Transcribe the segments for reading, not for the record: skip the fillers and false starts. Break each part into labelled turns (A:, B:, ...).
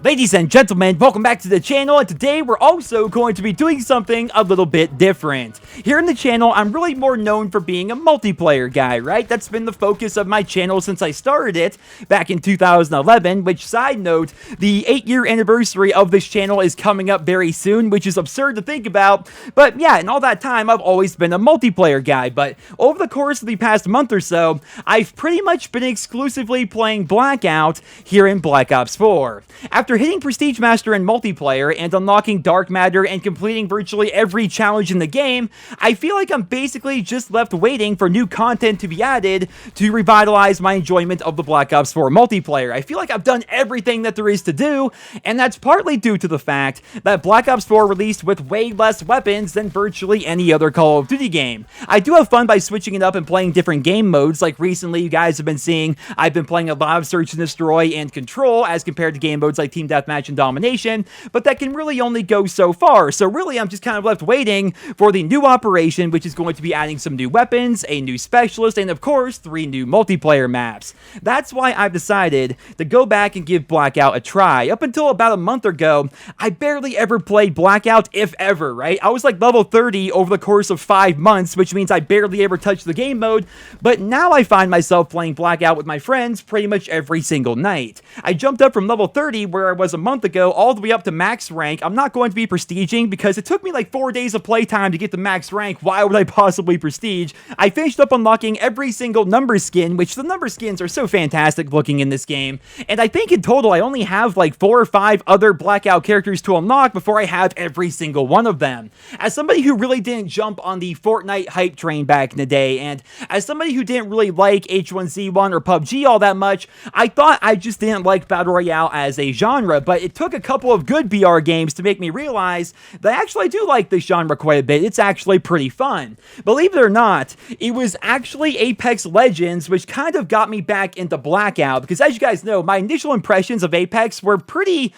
A: Ladies and gentlemen, welcome back to the channel, and today we're also going to be doing something a little bit different. Here in the channel, I'm really more known for being a multiplayer guy, right? That's been the focus of my channel since I started it back in 2011, which, side note, the 8-year anniversary of this channel is coming up very soon, which is absurd to think about. But yeah, in all that time, I've always been a multiplayer guy, but over the course of the past month or so, I've pretty much been exclusively playing Blackout here in Black Ops 4. After hitting Prestige Master in multiplayer and unlocking Dark Matter and completing virtually every challenge in the game, I feel like I'm basically just left waiting for new content to be added to revitalize my enjoyment of the Black Ops 4 multiplayer. I feel like I've done everything that there is to do, and that's partly due to the fact that Black Ops 4 released with way less weapons than virtually any other Call of Duty game. I do have fun by switching it up and playing different game modes, like recently you guys have been seeing I've been playing a lot of Search and Destroy and Control as compared to game modes like Team Deathmatch and Domination, but that can really only go so far. So really, I'm just kind of left waiting for the new operation, which is going to be adding some new weapons, a new specialist, and of course, 3 new multiplayer maps. That's why I've decided to go back and give Blackout a try. Up until about a month ago, I barely ever played Blackout, if ever, right? I was like level 30 over the course of 5 months, which means I barely ever touched the game mode, but now I find myself playing Blackout with my friends pretty much every single night. I jumped up from level 30, where I was a month ago, all the way up to max rank. I'm not going to be prestiging because it took me like 4 days of playtime to get the max rank. Why would I possibly prestige? I finished up unlocking every single number skin, which the number skins are so fantastic looking in this game, and I think in total I only have like 4 or 5 other Blackout characters to unlock before I have every single one of them. As somebody who really didn't jump on the Fortnite hype train back in the day, and as somebody who didn't really like H1Z1 or PUBG all that much, I thought I just didn't like Battle Royale as a genre, but it took a couple of good BR games to make me realize that I actually do like this genre quite a bit. It's actually pretty fun. Believe it or not, it was actually Apex Legends which kind of got me back into Blackout, because as you guys know, my initial impressions of Apex were pretty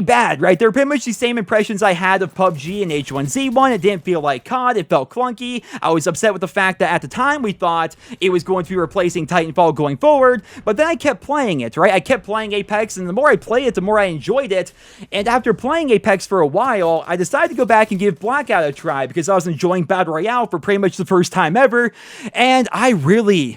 A: bad, right? They're pretty much the same impressions I had of PUBG and H1Z1. It didn't feel like COD, it felt clunky. I was upset with the fact that at the time we thought it was going to be replacing Titanfall going forward, but then I kept playing it, right? I kept playing Apex, and the more I played it, the more I enjoyed it, and after playing Apex for a while, I decided to go back and give Blackout a try because I was enjoying Battle Royale for pretty much the first time ever, and I really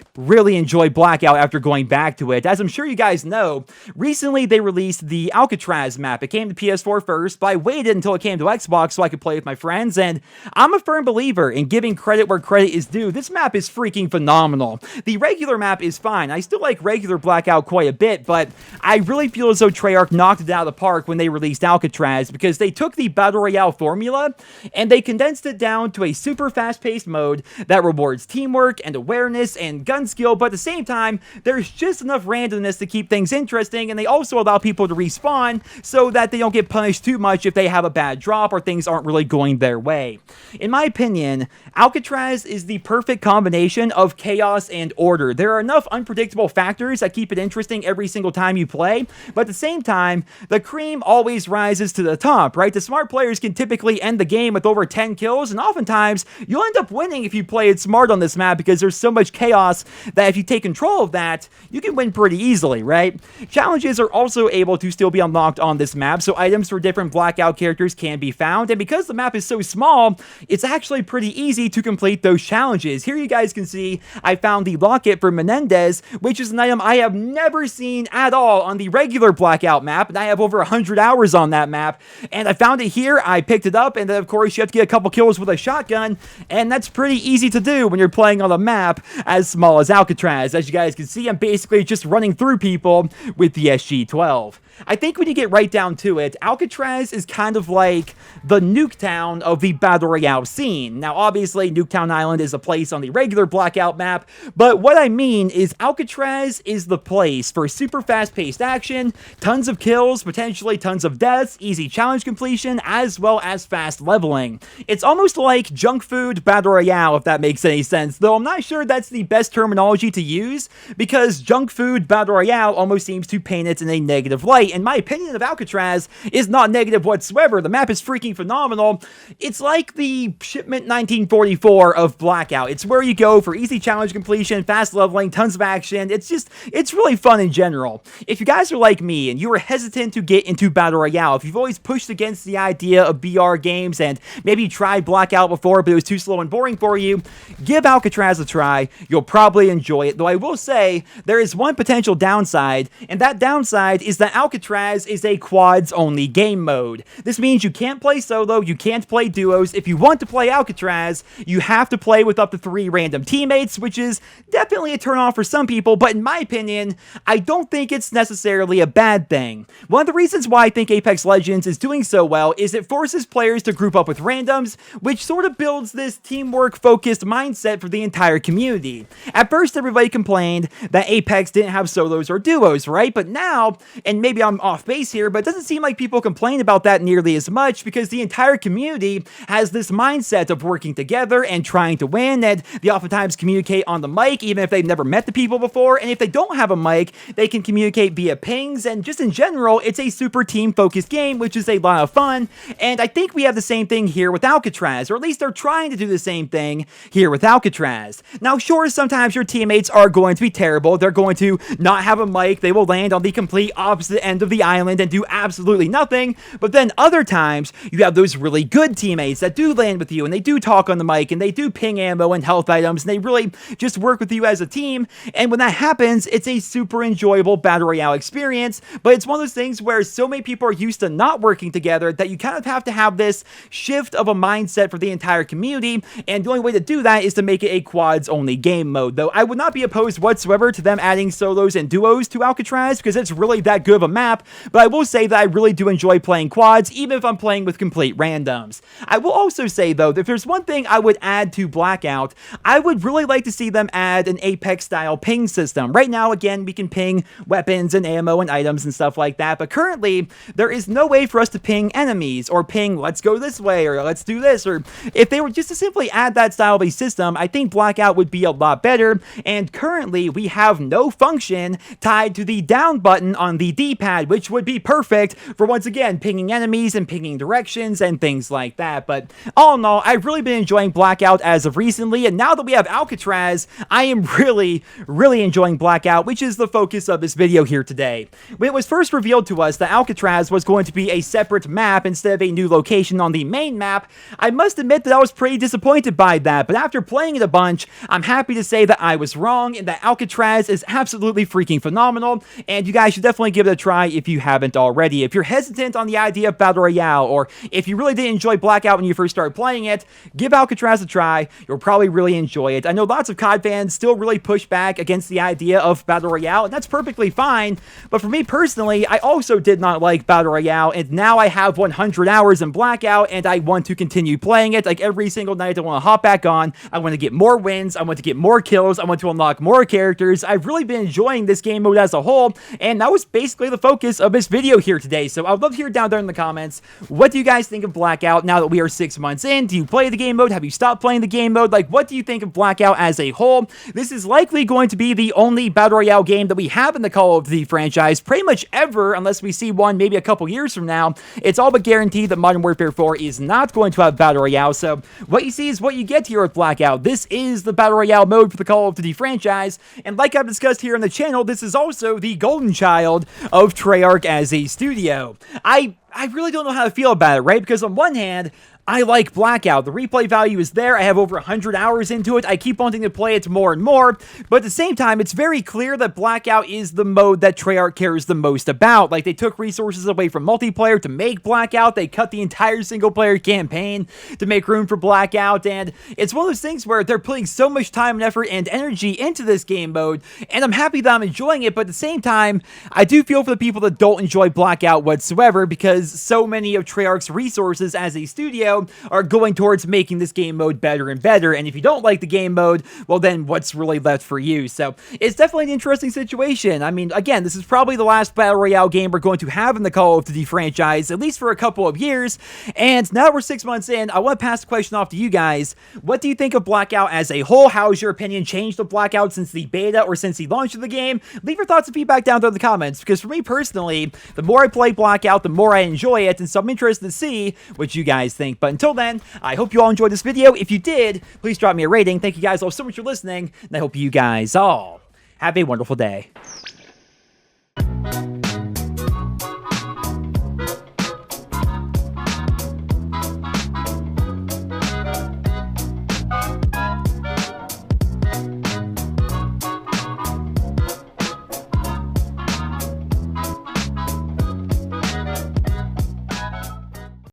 A: enjoyed Blackout after going back to it. As I'm sure you guys know, recently they released the Alcatraz map. It came to PS4 first, but I waited until it came to Xbox so I could play with my friends, and I'm a firm believer in giving credit where credit is due. This map is freaking phenomenal. The regular map is fine. I still like regular Blackout quite a bit, but I really feel as though Treyarch knocked it out of the park when they released Alcatraz, because they took the Battle Royale formula and they condensed it down to a super fast-paced mode that rewards teamwork and awareness and gun skill, but at the same time, there's just enough randomness to keep things interesting, and they also allow people to respawn so that they don't get punished too much if they have a bad drop or things aren't really going their way. In my opinion, Alcatraz is the perfect combination of chaos and order. There are enough unpredictable factors that keep it interesting every single time you play, but at the same time, the cream always rises to the top, right? The smart players can typically end the game with over 10 kills, and oftentimes, you'll end up winning if you play it smart on this map because there's so much chaos that if you take control of that, you can win pretty easily, right? Challenges are also able to still be unlocked on this map, so items for different Blackout characters can be found, and because the map is so small, it's actually pretty easy to complete those challenges. Here you guys can see I found the locket for Menendez, which is an item I have never seen at all on the regular Blackout map, and I have over 100 hours on that map, and I found it here, I picked it up, and then of course you have to get a couple kills with a shotgun, and that's pretty easy to do when you're playing on a map as small as Alcatraz. As you guys can see, I'm basically just running through people with the SG-12. I think when you get right down to it, Alcatraz is kind of like the Nuketown of the Battle Royale scene. Now, obviously, Nuketown Island is a place on the regular Blackout map, but what I mean is Alcatraz is the place for super fast-paced action, tons of kills, potentially tons of deaths, easy challenge completion, as well as fast leveling. It's almost like junk food Battle Royale, if that makes any sense, though I'm not sure that's the best terminology to use, because junk food Battle Royale almost seems to paint it in a negative light, right? And my opinion of Alcatraz is not negative whatsoever. The map is freaking phenomenal. It's like the Shipment 1944 of Blackout. It's where you go for easy challenge completion, fast leveling, tons of action. It's really fun in general. If you guys are like me and you were hesitant to get into Battle Royale, if you've always pushed against the idea of BR games and maybe you tried Blackout before but it was too slow and boring for you, give Alcatraz a try. You'll probably enjoy it, though I will say there is one potential downside, and that downside is that Alcatraz is a quads only game mode. This means you can't play solo, you can't play duos. If you want to play Alcatraz, you have to play with up to 3 random teammates, which is definitely a turnoff for some people, but in my opinion, I don't think it's necessarily a bad thing. One of the reasons why I think Apex Legends is doing so well is it forces players to group up with randoms, which sort of builds this teamwork-focused mindset for the entire community. At first, everybody complained that Apex didn't have solos or duos, right? But now, and maybe I'm off base here, but it doesn't seem like people complain about that nearly as much because the entire community has this mindset of working together and trying to win, and they oftentimes communicate on the mic, even if they've never met the people before, and if they don't have a mic, they can communicate via pings, and just in general, it's a super team-focused game, which is a lot of fun, and I think we have the same thing here with Alcatraz, or at least they're trying to do the same thing here with Alcatraz. Now, sure, sometimes your teammates are going to be terrible, they're going to not have a mic, they will land on the complete opposite end of the island and do absolutely nothing, but then other times, you have those really good teammates that do land with you, and they do talk on the mic, and they do ping ammo and health items, and they really just work with you as a team, and when that happens, it's a super enjoyable Battle Royale experience, but it's one of those things where so many people are used to not working together that you kind of have to have this shift of a mindset for the entire community, and the only way to do that is to make it a quads-only game mode, though I would not be opposed whatsoever to them adding solos and duos to Alcatraz, because it's really that good of a map, but I will say that I really do enjoy playing quads, even if I'm playing with complete randoms. I will also say, though, that if there's one thing I would add to Blackout, I would really like to see them add an Apex-style ping system. Right now, again, we can ping weapons and ammo and items and stuff like that, but currently, there is no way for us to ping enemies, or ping, let's go this way, or let's do this, or if they were just to simply add that style of a system, I think Blackout would be a lot better, and currently, we have no function tied to the down button on the D-pad, which would be perfect for, once again, pinging enemies and pinging directions and things like that, but all in all, I've really been enjoying Blackout as of recently, and now that we have Alcatraz, I am really enjoying Blackout, which is the focus of this video here today. When it was first revealed to us that Alcatraz was going to be a separate map instead of a new location on the main map, I must admit that I was pretty disappointed by that, but after playing it a bunch, I'm happy to say that I was wrong, and that Alcatraz is absolutely freaking phenomenal, and you guys should definitely give it a try if you haven't already. If you're hesitant on the idea of Battle Royale, or if you really didn't enjoy Blackout when you first started playing it, give Alcatraz a try. You'll probably really enjoy it. I know lots of COD fans still really push back against the idea of Battle Royale, and that's perfectly fine, but for me personally, I also did not like Battle Royale, and now I have 100 hours in Blackout, and I want to continue playing it. Like every single night, I want to hop back on. I want to get more wins. I want to get more kills. I want to unlock more characters. I've really been enjoying this game mode as a whole, and that was basically the focus of this video here today. So I would love to hear down there in the comments, what do you guys think of Blackout now that we are 6 months in? Do you play the game mode? Have you stopped playing the game mode? Like, what do you think of Blackout as a whole? This is likely going to be the only Battle Royale game that we have in the Call of Duty franchise pretty much ever, unless we see one maybe a couple years from now. It's all but guaranteed that Modern Warfare 4 is not going to have Battle Royale, so what you see is what you get here with Blackout. This is the Battle Royale mode for the Call of Duty franchise, and like I've discussed here on the channel, this is also the golden child of Treyarch as a studio. I really don't know how to feel about it, right? Because on one hand, I like Blackout. The replay value is there. I have over 100 hours into it. I keep wanting to play it more and more, but at the same time, it's very clear that Blackout is the mode that Treyarch cares the most about. Like, they took resources away from multiplayer to make Blackout. They cut the entire single-player campaign to make room for Blackout, and it's one of those things where they're putting so much time and effort and energy into this game mode, and I'm happy that I'm enjoying it, but at the same time, I do feel for the people that don't enjoy Blackout whatsoever, because so many of Treyarch's resources as a studio video are going towards making this game mode better and better, and if you don't like the game mode, well then what's really left for you? So it's definitely an interesting situation. I mean, again, this is probably the last Battle Royale game we're going to have in the Call of Duty franchise, at least for a couple of years, and now that we're 6 months in, I want to pass the question off to you guys. What do you think of Blackout as a whole? How has your opinion changed of Blackout since the beta or since the launch of the game? Leave your thoughts and feedback down there in the comments, because for me personally, the more I play Blackout, the more I enjoy it, and so I'm interested to see what you guys think. But until then, I hope you all enjoyed this video. If you did, please drop me a rating. Thank you guys all so much for listening, and I hope you guys all have a wonderful day.